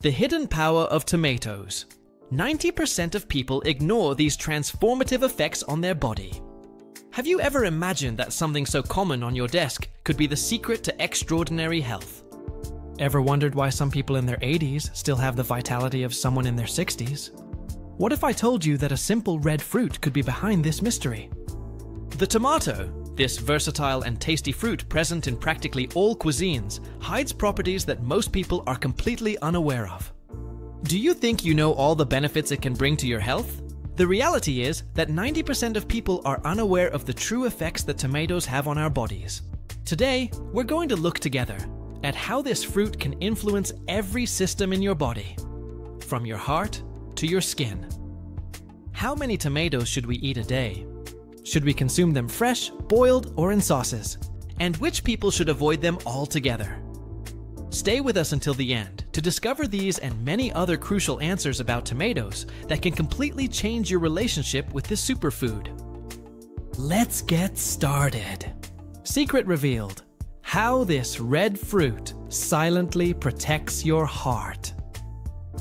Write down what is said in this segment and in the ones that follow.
The hidden power of tomatoes. 90% of people ignore these transformative effects on their body. Have you ever imagined that something so common on your desk could be the secret to extraordinary health? Ever wondered why some people in their 80s still have the vitality of someone in their 60s? What if I told you that a simple red fruit could be behind this mystery? The tomato, this versatile and tasty fruit present in practically all cuisines, hides properties that most people are completely unaware of. Do you think you know all the benefits it can bring to your health? The reality is that 90% of people are unaware of the true effects that tomatoes have on our bodies. Today, we're going to look together at how this fruit can influence every system in your body, from your heart to your skin. How many tomatoes should we eat a day? Should we consume them fresh, boiled, or in sauces? And which people should avoid them altogether? Stay with us until the end to discover these and many other crucial answers about tomatoes that can completely change your relationship with this superfood. Let's get started. Secret revealed: how this red fruit silently protects your heart.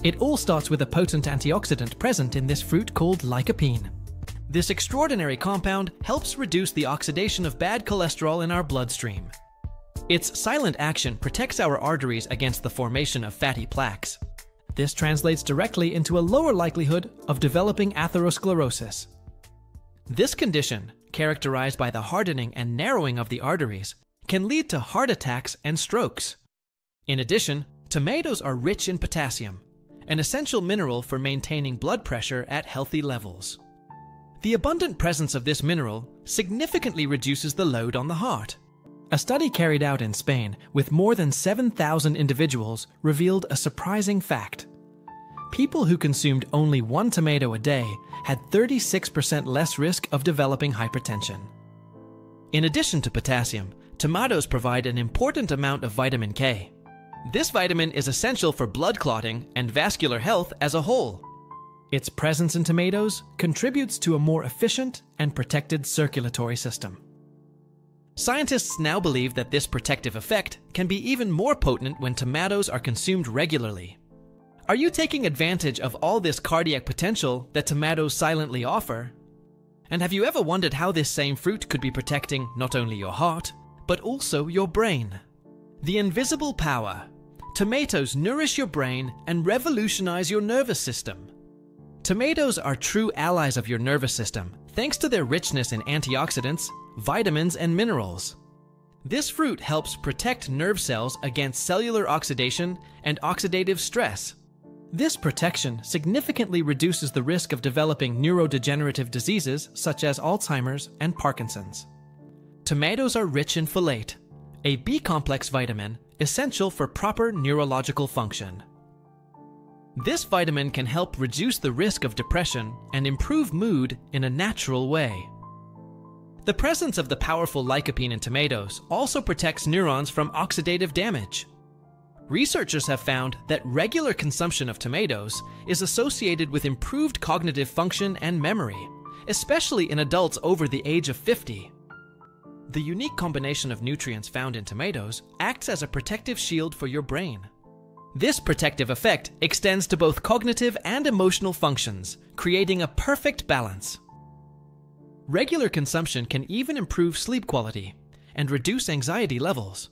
It all starts with a potent antioxidant present in this fruit called lycopene. This extraordinary compound helps reduce the oxidation of bad cholesterol in our bloodstream. Its silent action protects our arteries against the formation of fatty plaques. This translates directly into a lower likelihood of developing atherosclerosis. This condition, characterized by the hardening and narrowing of the arteries, can lead to heart attacks and strokes. In addition, tomatoes are rich in potassium, an essential mineral for maintaining blood pressure at healthy levels. The abundant presence of this mineral significantly reduces the load on the heart. A study carried out in Spain with more than 7,000 individuals revealed a surprising fact. People who consumed only one tomato a day had 36% less risk of developing hypertension. In addition to potassium, tomatoes provide an important amount of vitamin K. This vitamin is essential for blood clotting and vascular health as a whole. Its presence in tomatoes contributes to a more efficient and protected circulatory system. Scientists now believe that this protective effect can be even more potent when tomatoes are consumed regularly. Are you taking advantage of all this cardiac potential that tomatoes silently offer? And have you ever wondered how this same fruit could be protecting not only your heart, but also your brain? The invisible power. Tomatoes nourish your brain and revolutionize your nervous system. Tomatoes are true allies of your nervous system, thanks to their richness in antioxidants, vitamins, and minerals. This fruit helps protect nerve cells against cellular oxidation and oxidative stress. This protection significantly reduces the risk of developing neurodegenerative diseases such as Alzheimer's and Parkinson's. Tomatoes are rich in folate, a B-complex vitamin essential for proper neurological function. This vitamin can help reduce the risk of depression and improve mood in a natural way. The presence of the powerful lycopene in tomatoes also protects neurons from oxidative damage. Researchers have found that regular consumption of tomatoes is associated with improved cognitive function and memory, especially in adults over the age of 50. The unique combination of nutrients found in tomatoes acts as a protective shield for your brain. This protective effect extends to both cognitive and emotional functions, creating a perfect balance. Regular consumption can even improve sleep quality and reduce anxiety levels.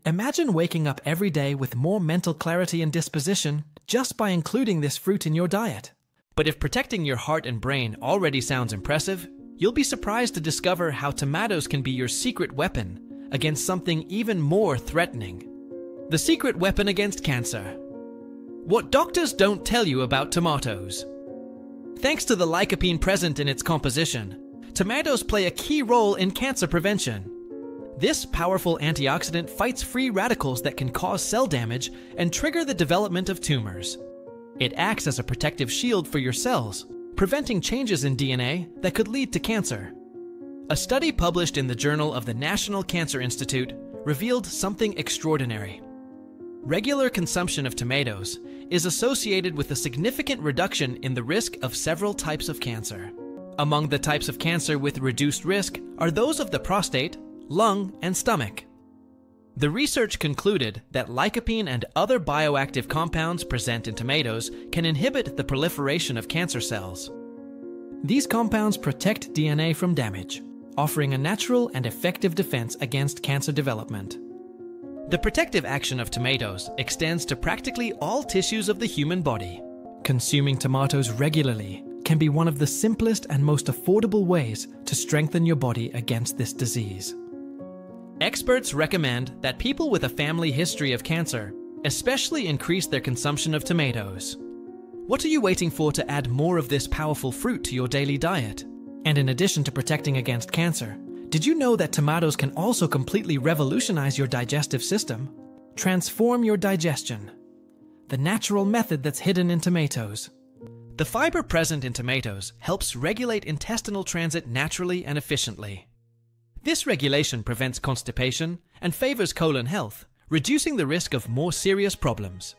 Imagine waking up every day with more mental clarity and disposition just by including this fruit in your diet. But if protecting your heart and brain already sounds impressive, you'll be surprised to discover how tomatoes can be your secret weapon against something even more threatening. The secret weapon against cancer. What doctors don't tell you about tomatoes. Thanks to the lycopene present in its composition, tomatoes play a key role in cancer prevention. This powerful antioxidant fights free radicals that can cause cell damage and trigger the development of tumors. It acts as a protective shield for your cells, preventing changes in DNA that could lead to cancer. A study published in the Journal of the National Cancer Institute revealed something extraordinary. Regular consumption of tomatoes is associated with a significant reduction in the risk of several types of cancer. Among the types of cancer with reduced risk are those of the prostate, lung, and stomach. The research concluded that lycopene and other bioactive compounds present in tomatoes can inhibit the proliferation of cancer cells. These compounds protect DNA from damage, offering a natural and effective defense against cancer development. The protective action of tomatoes extends to practically all tissues of the human body. Consuming tomatoes regularly can be one of the simplest and most affordable ways to strengthen your body against this disease. Experts recommend that people with a family history of cancer especially increase their consumption of tomatoes. What are you waiting for to add more of this powerful fruit to your daily diet? And in addition to protecting against cancer, did you know that tomatoes can also completely revolutionize your digestive system? Transform your digestion. The natural method that's hidden in tomatoes. The fiber present in tomatoes helps regulate intestinal transit naturally and efficiently. This regulation prevents constipation and favors colon health, reducing the risk of more serious problems.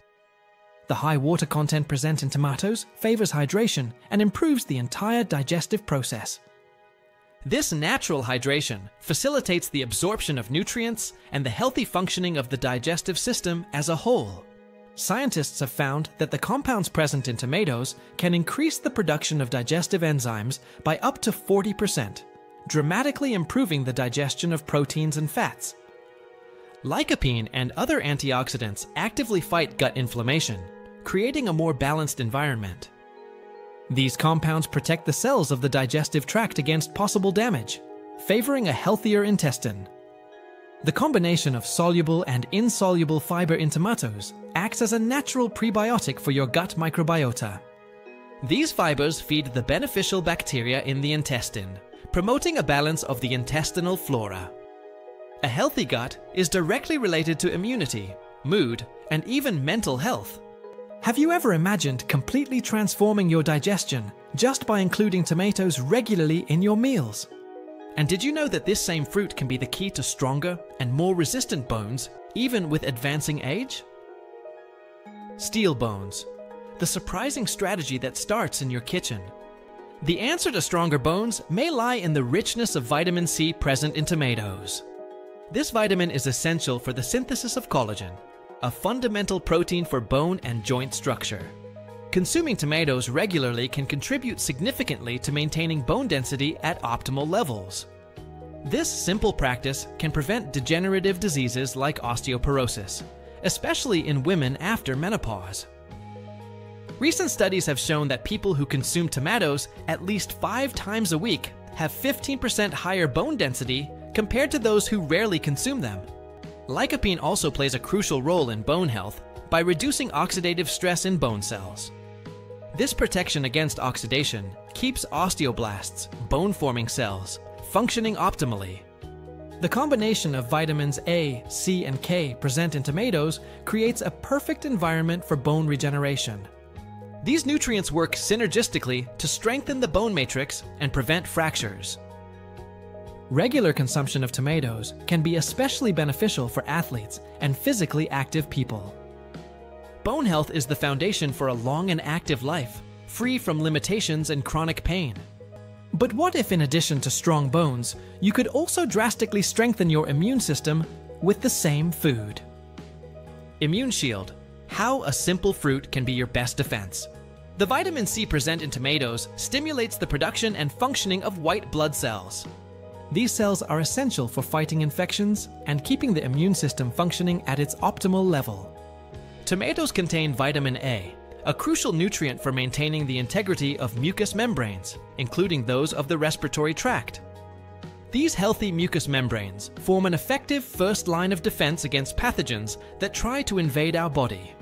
The high water content present in tomatoes favors hydration and improves the entire digestive process. This natural hydration facilitates the absorption of nutrients and the healthy functioning of the digestive system as a whole. Scientists have found that the compounds present in tomatoes can increase the production of digestive enzymes by up to 40%, dramatically improving the digestion of proteins and fats. Lycopene and other antioxidants actively fight gut inflammation, creating a more balanced environment. These compounds protect the cells of the digestive tract against possible damage, favoring a healthier intestine. The combination of soluble and insoluble fiber in tomatoes acts as a natural prebiotic for your gut microbiota. These fibers feed the beneficial bacteria in the intestine, promoting a balance of the intestinal flora. A healthy gut is directly related to immunity, mood, and even mental health. Have you ever imagined completely transforming your digestion just by including tomatoes regularly in your meals? And did you know that this same fruit can be the key to stronger and more resistant bones, even with advancing age? Steel bones, the surprising strategy that starts in your kitchen. The answer to stronger bones may lie in the richness of vitamin C present in tomatoes. This vitamin is essential for the synthesis of collagen, a fundamental protein for bone and joint structure. Consuming tomatoes regularly can contribute significantly to maintaining bone density at optimal levels. This simple practice can prevent degenerative diseases like osteoporosis, especially in women after menopause. Recent studies have shown that people who consume tomatoes at least 5 times a week have 15% higher bone density compared to those who rarely consume them. Lycopene also plays a crucial role in bone health by reducing oxidative stress in bone cells. This protection against oxidation keeps osteoblasts, bone-forming cells, functioning optimally. The combination of vitamins A, C, and K present in tomatoes creates a perfect environment for bone regeneration. These nutrients work synergistically to strengthen the bone matrix and prevent fractures. Regular consumption of tomatoes can be especially beneficial for athletes and physically active people. Bone health is the foundation for a long and active life, free from limitations and chronic pain. But what if, in addition to strong bones, you could also drastically strengthen your immune system with the same food? Immune Shield: how a simple fruit can be your best defense. The vitamin C present in tomatoes stimulates the production and functioning of white blood cells. These cells are essential for fighting infections and keeping the immune system functioning at its optimal level. Tomatoes contain vitamin A, a crucial nutrient for maintaining the integrity of mucous membranes, including those of the respiratory tract. These healthy mucous membranes form an effective first line of defense against pathogens that try to invade our body.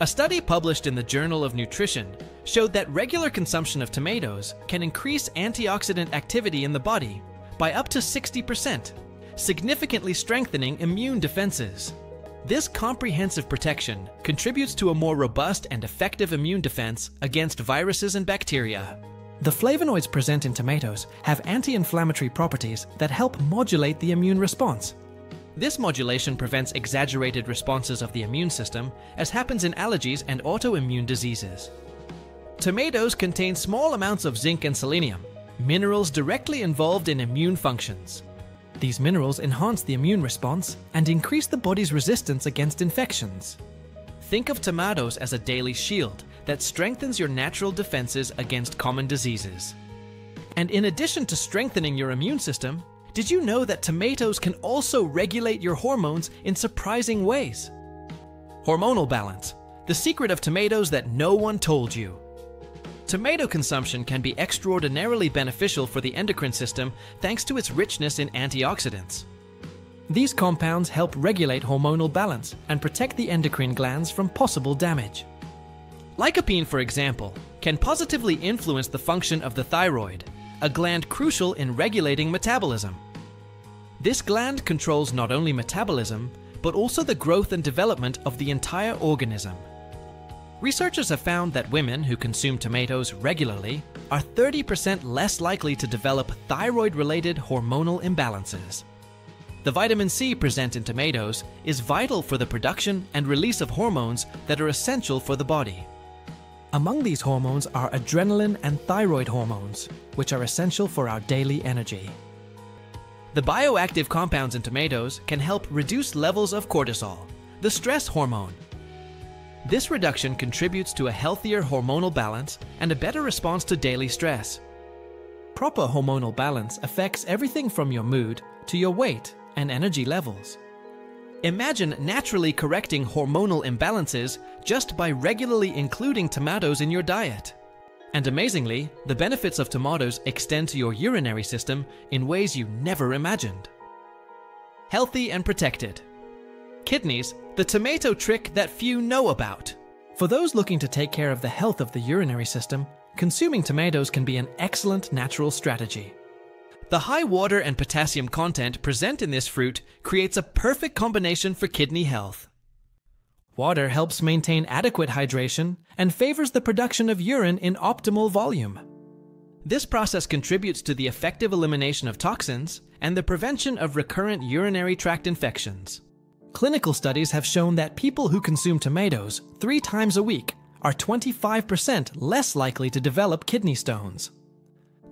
A study published in the Journal of Nutrition showed that regular consumption of tomatoes can increase antioxidant activity in the body by up to 60%, significantly strengthening immune defenses. This comprehensive protection contributes to a more robust and effective immune defense against viruses and bacteria. The flavonoids present in tomatoes have anti-inflammatory properties that help modulate the immune response. This modulation prevents exaggerated responses of the immune system, as happens in allergies and autoimmune diseases. Tomatoes contain small amounts of zinc and selenium, minerals directly involved in immune functions. These minerals enhance the immune response and increase the body's resistance against infections. Think of tomatoes as a daily shield that strengthens your natural defenses against common diseases. And in addition to strengthening your immune system, did you know that tomatoes can also regulate your hormones in surprising ways? Hormonal balance, the secret of tomatoes that no one told you. Tomato consumption can be extraordinarily beneficial for the endocrine system thanks to its richness in antioxidants. These compounds help regulate hormonal balance and protect the endocrine glands from possible damage. Lycopene, for example, can positively influence the function of the thyroid, a gland crucial in regulating metabolism. This gland controls not only metabolism, but also the growth and development of the entire organism. Researchers have found that women who consume tomatoes regularly are 30% less likely to develop thyroid-related hormonal imbalances. The vitamin C present in tomatoes is vital for the production and release of hormones that are essential for the body. Among these hormones are adrenaline and thyroid hormones, which are essential for our daily energy. The bioactive compounds in tomatoes can help reduce levels of cortisol, the stress hormone. This reduction contributes to a healthier hormonal balance and a better response to daily stress. Proper hormonal balance affects everything from your mood to your weight and energy levels. Imagine naturally correcting hormonal imbalances just by regularly including tomatoes in your diet. And amazingly, the benefits of tomatoes extend to your urinary system in ways you never imagined. Healthy and protected. Kidneys, the tomato trick that few know about. For those looking to take care of the health of the urinary system, consuming tomatoes can be an excellent natural strategy. The high water and potassium content present in this fruit creates a perfect combination for kidney health. Water helps maintain adequate hydration and favors the production of urine in optimal volume. This process contributes to the effective elimination of toxins and the prevention of recurrent urinary tract infections. Clinical studies have shown that people who consume tomatoes 3 times a week are 25% less likely to develop kidney stones.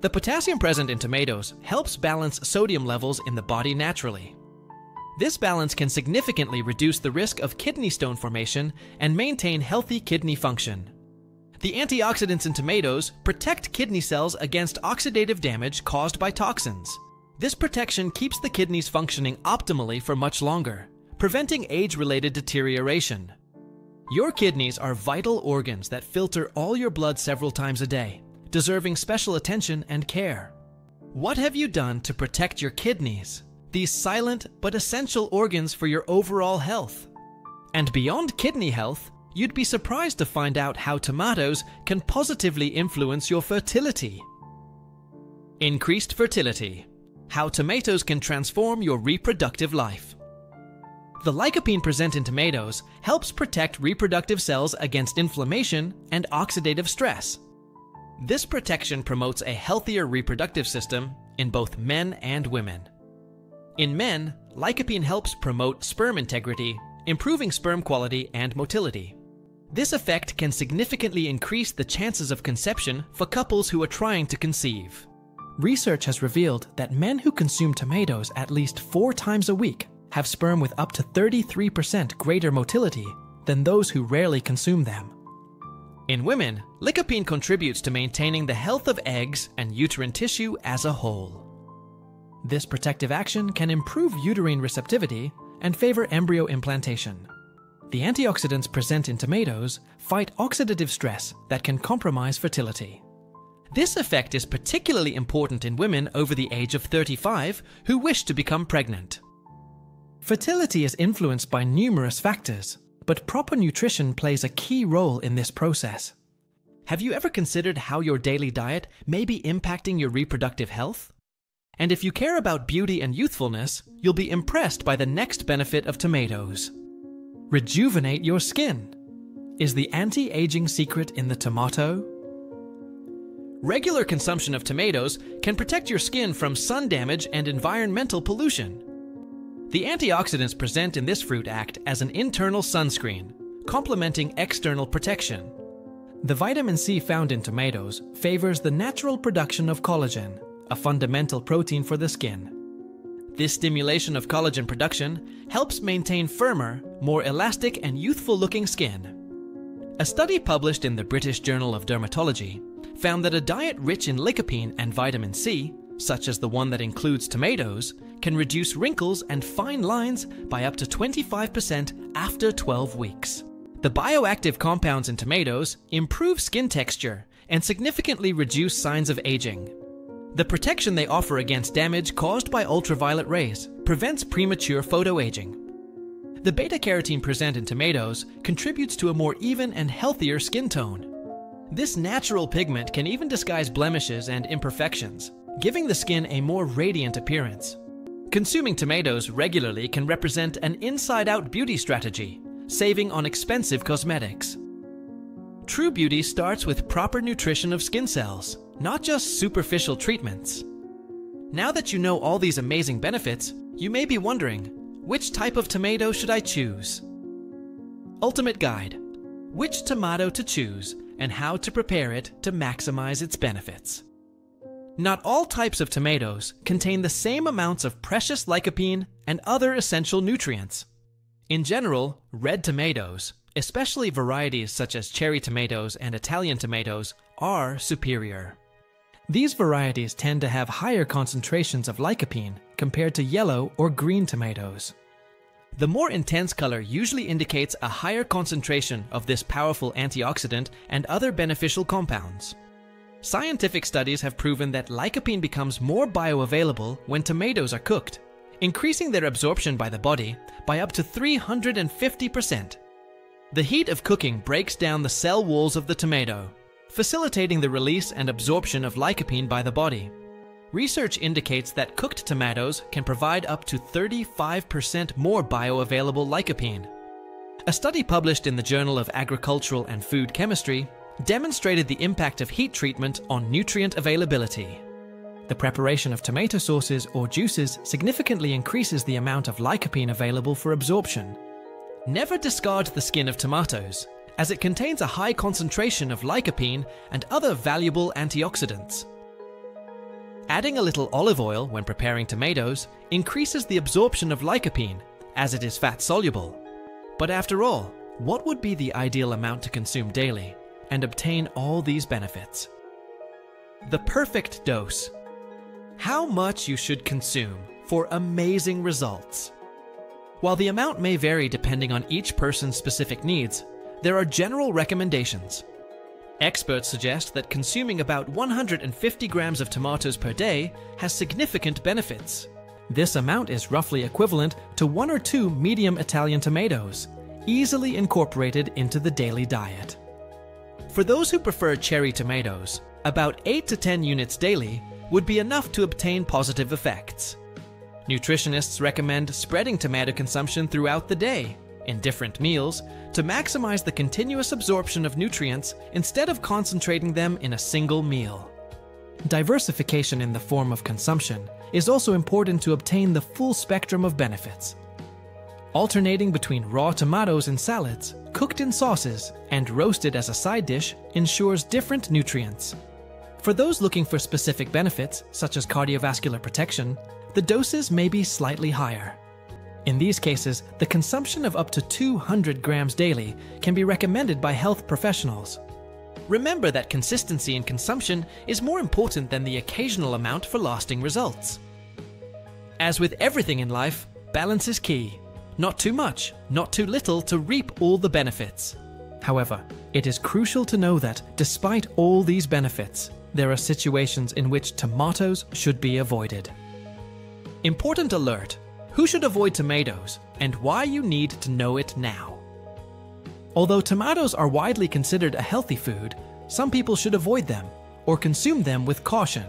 The potassium present in tomatoes helps balance sodium levels in the body naturally. This balance can significantly reduce the risk of kidney stone formation and maintain healthy kidney function. The antioxidants in tomatoes protect kidney cells against oxidative damage caused by toxins. This protection keeps the kidneys functioning optimally for much longer, preventing age-related deterioration. Your kidneys are vital organs that filter all your blood several times a day, deserving special attention and care. What have you done to protect your kidneys, these silent but essential organs for your overall health? And beyond kidney health, you'd be surprised to find out how tomatoes can positively influence your fertility. Increased fertility. How tomatoes can transform your reproductive life. The lycopene present in tomatoes helps protect reproductive cells against inflammation and oxidative stress. This protection promotes a healthier reproductive system in both men and women. In men, lycopene helps promote sperm integrity, improving sperm quality and motility. This effect can significantly increase the chances of conception for couples who are trying to conceive. Research has revealed that men who consume tomatoes at least 4 times a week have sperm with up to 33% greater motility than those who rarely consume them. In women, lycopene contributes to maintaining the health of eggs and uterine tissue as a whole. This protective action can improve uterine receptivity and favor embryo implantation. The antioxidants present in tomatoes fight oxidative stress that can compromise fertility. This effect is particularly important in women over the age of 35 who wish to become pregnant. Fertility is influenced by numerous factors, but proper nutrition plays a key role in this process. Have you ever considered how your daily diet may be impacting your reproductive health? And if you care about beauty and youthfulness, you'll be impressed by the next benefit of tomatoes. Rejuvenate your skin. Is the anti-aging secret in the tomato? Regular consumption of tomatoes can protect your skin from sun damage and environmental pollution. The antioxidants present in this fruit act as an internal sunscreen, complementing external protection. The vitamin C found in tomatoes favors the natural production of collagen, a fundamental protein for the skin. This stimulation of collagen production helps maintain firmer, more elastic and youthful-looking skin. A study published in the British Journal of Dermatology found that a diet rich in lycopene and vitamin C, such as the one that includes tomatoes, can reduce wrinkles and fine lines by up to 25% after 12 weeks. The bioactive compounds in tomatoes improve skin texture and significantly reduce signs of aging. The protection they offer against damage caused by ultraviolet rays prevents premature photoaging. The beta-carotene present in tomatoes contributes to a more even and healthier skin tone. This natural pigment can even disguise blemishes and imperfections, giving the skin a more radiant appearance. Consuming tomatoes regularly can represent an inside-out beauty strategy, saving on expensive cosmetics. True beauty starts with proper nutrition of skin cells, not just superficial treatments. Now that you know all these amazing benefits, you may be wondering, which type of tomato should I choose? Ultimate Guide: Which tomato to choose and how to prepare it to maximize its benefits. Not all types of tomatoes contain the same amounts of precious lycopene and other essential nutrients. In general, red tomatoes, especially varieties such as cherry tomatoes and Italian tomatoes, are superior. These varieties tend to have higher concentrations of lycopene compared to yellow or green tomatoes. The more intense color usually indicates a higher concentration of this powerful antioxidant and other beneficial compounds. Scientific studies have proven that lycopene becomes more bioavailable when tomatoes are cooked, increasing their absorption by the body by up to 350%. The heat of cooking breaks down the cell walls of the tomato, facilitating the release and absorption of lycopene by the body. Research indicates that cooked tomatoes can provide up to 35% more bioavailable lycopene. A study published in the Journal of Agricultural and Food Chemistry demonstrated the impact of heat treatment on nutrient availability. The preparation of tomato sauces or juices significantly increases the amount of lycopene available for absorption. Never discard the skin of tomatoes, as it contains a high concentration of lycopene and other valuable antioxidants. Adding a little olive oil when preparing tomatoes increases the absorption of lycopene, as it is fat-soluble. But after all, what would be the ideal amount to consume daily and obtain all these benefits? The perfect dose. How much you should consume for amazing results. While the amount may vary depending on each person's specific needs, there are general recommendations. Experts suggest that consuming about 150 grams of tomatoes per day has significant benefits. This amount is roughly equivalent to 1 or 2 medium Italian tomatoes, easily incorporated into the daily diet. For those who prefer cherry tomatoes, about 8 to 10 units daily would be enough to obtain positive effects. Nutritionists recommend spreading tomato consumption throughout the day, in different meals, to maximize the continuous absorption of nutrients instead of concentrating them in a single meal. Diversification in the form of consumption is also important to obtain the full spectrum of benefits. Alternating between raw tomatoes in salads, cooked in sauces, and roasted as a side dish ensures different nutrients. For those looking for specific benefits, such as cardiovascular protection, the doses may be slightly higher. In these cases, the consumption of up to 200 grams daily can be recommended by health professionals. Remember that consistency in consumption is more important than the occasional amount for lasting results. As with everything in life, balance is key. Not too much, not too little to reap all the benefits. However, it is crucial to know that, despite all these benefits, there are situations in which tomatoes should be avoided. Important alert: who should avoid tomatoes, and why you need to know it now. Although tomatoes are widely considered a healthy food, some people should avoid them or consume them with caution.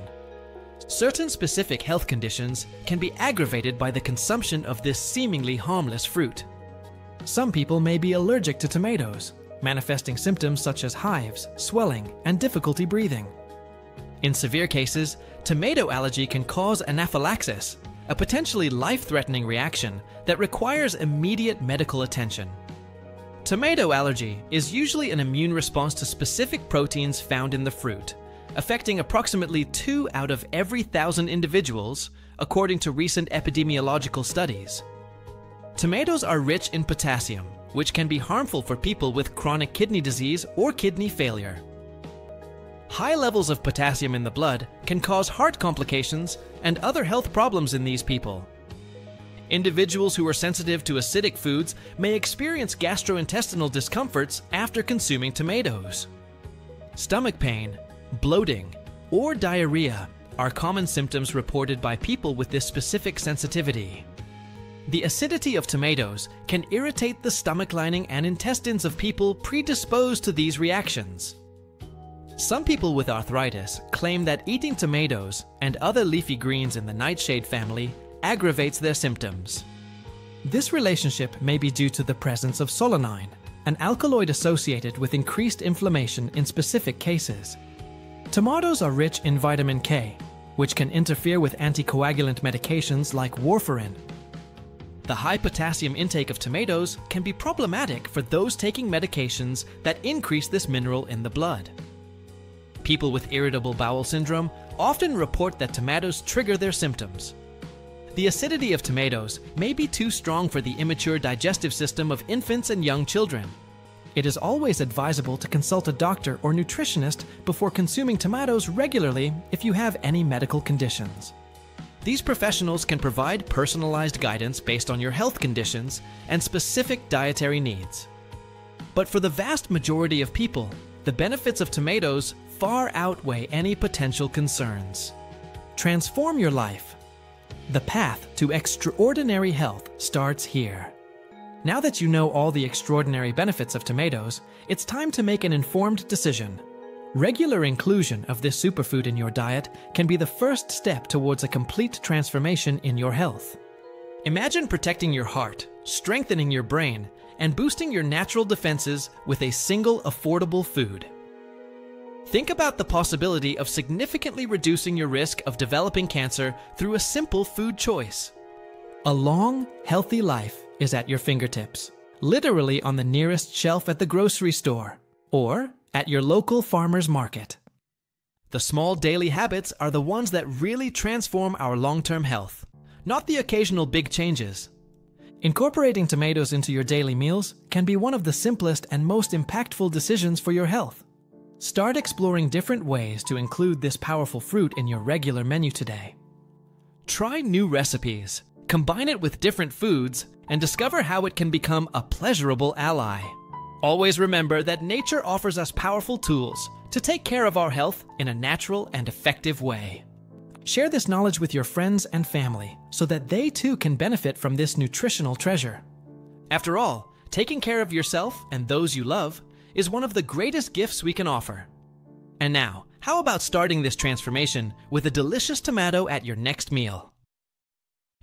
Certain specific health conditions can be aggravated by the consumption of this seemingly harmless fruit. Some people may be allergic to tomatoes, manifesting symptoms such as hives, swelling, and difficulty breathing. In severe cases, tomato allergy can cause anaphylaxis, a potentially life-threatening reaction that requires immediate medical attention. Tomato allergy is usually an immune response to specific proteins found in the fruit, affecting approximately 2 out of every 1,000 individuals, according to recent epidemiological studies. Tomatoes are rich in potassium, which can be harmful for people with chronic kidney disease or kidney failure. High levels of potassium in the blood can cause heart complications and other health problems in these people. Individuals who are sensitive to acidic foods may experience gastrointestinal discomforts after consuming tomatoes. Stomach pain, bloating, or diarrhea are common symptoms reported by people with this specific sensitivity. The acidity of tomatoes can irritate the stomach lining and intestines of people predisposed to these reactions. Some people with arthritis claim that eating tomatoes and other leafy greens in the nightshade family aggravates their symptoms. This relationship may be due to the presence of solanine, an alkaloid associated with increased inflammation in specific cases. Tomatoes are rich in vitamin K, which can interfere with anticoagulant medications like warfarin. The high potassium intake of tomatoes can be problematic for those taking medications that increase this mineral in the blood. People with irritable bowel syndrome often report that tomatoes trigger their symptoms. The acidity of tomatoes may be too strong for the immature digestive system of infants and young children. It is always advisable to consult a doctor or nutritionist before consuming tomatoes regularly if you have any medical conditions. These professionals can provide personalized guidance based on your health conditions and specific dietary needs. But for the vast majority of people, the benefits of tomatoes far outweigh any potential concerns. Transform your life. The path to extraordinary health starts here. Now that you know all the extraordinary benefits of tomatoes, it's time to make an informed decision. Regular inclusion of this superfood in your diet can be the first step towards a complete transformation in your health. Imagine protecting your heart, strengthening your brain, and boosting your natural defenses with a single affordable food. Think about the possibility of significantly reducing your risk of developing cancer through a simple food choice. A long, healthy life is at your fingertips, literally on the nearest shelf at the grocery store or at your local farmer's market. The small daily habits are the ones that really transform our long-term health, not the occasional big changes. Incorporating tomatoes into your daily meals can be one of the simplest and most impactful decisions for your health. Start exploring different ways to include this powerful fruit in your regular menu today. Try new recipes, combine it with different foods, and discover how it can become a pleasurable ally. Always remember that nature offers us powerful tools to take care of our health in a natural and effective way. Share this knowledge with your friends and family so that they too can benefit from this nutritional treasure. After all, taking care of yourself and those you love is one of the greatest gifts we can offer. And now, how about starting this transformation with a delicious tomato at your next meal?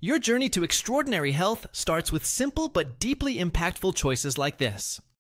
Your journey to extraordinary health starts with simple but deeply impactful choices like this.